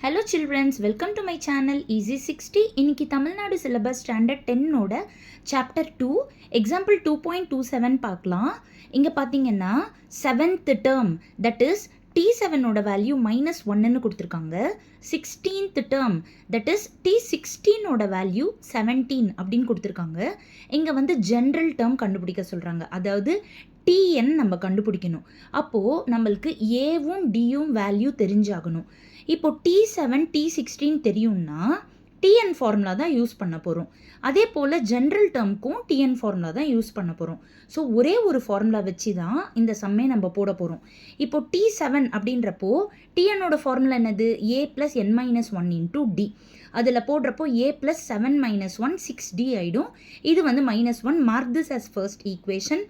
Hello children, welcome to my channel Easy 60. இன்னைக்கு Tamil Nadu syllabus standard 10 ஓட chapter 2 example 2.27 பார்க்கலாம். இங்கே பார்த்தீங்கன்னா 7th term that is T7 ஓட வேல்யூ -1ன்னு கொடுத்துருக்காங்க. 16th term that is T16 ஓட வேல்யூ 17 அப்படின்னு கொடுத்துருக்காங்க. இங்கே வந்து ஜென்ரல் டேர்ம் கண்டுபிடிக்க சொல்கிறாங்க. அதாவது டிஎன் நம்ம கண்டுபிடிக்கணும். அப்போது நம்மளுக்கு ஏவும் டியும் வேல்யூ தெரிஞ்சாகணும். இப்போ T7 T16 தெரியும்னா டிஎன் ஃபார்முலா தான் யூஸ் பண்ண போகிறோம். அதே போல் ஜென்ரல் டேர்முக்கும் டிஎன் ஃபார்முலா தான் யூஸ் பண்ண போகிறோம். ஸோ ஒரே ஒரு ஃபார்முலா வச்சு தான் இந்த சம்மே நம்ம போட போகிறோம். இப்போ T7 அப்படின்றப்போ டிஎன்னோட ஃபார்முலா என்னது? A + n-1 × D. அதில் போடுறப்போ A + 7 - 1 6D ஆகிடும். இது வந்து -1, mark this as first equation.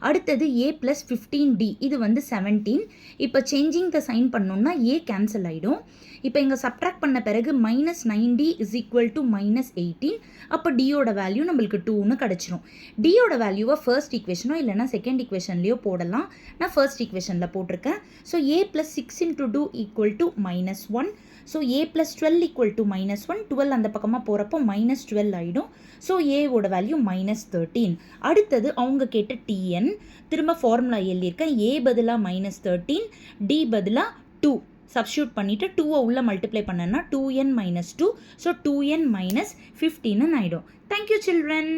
அடுத்தது A + 15D, இது வந்து 17. இப்போ சேஞ்சிங் த சைன் பண்ணோம்னா A கேன்சல் ஆகிடும். இப்போ இங்கே சப்ட்ராக்ட் பண்ண பிறகு -9D = -18. அப்போ டியோட வேல்யூ நம்மளுக்கு 2ன்னு கிடச்சிரும். டியோட வேல்யூவை ஃபர்ஸ்ட் ஈக்குவேஷனோ இல்லைனா செகண்ட் ஈக்குவேஷன்லேயோ போடலாம். நான் ஃபர்ஸ்ட் ஈக்குவேஷனில் போட்டிருக்கேன். So A + 6 × 2 = -1. So A + 12 = -1. 12 அந்த பக்கமாக போகிறப்போ -12 ஆகிடும். ஸோ ஏவோட வேல்யூ -13. அடுத்தது அவங்க கேட்ட டிஎன் திரும்ப ஃபார்முலா எழுதியிருக்கேன். A பதிலாக -13, D பதிலாக 2 சப்ஸ்டியூட் பண்ணிவிட்டு 2வை உள்ளே மல்டிப்ளை பண்ணேன்னா 2n - 2. ஸோ 2n - 15ன்னு ஆகிடும். Thank you children.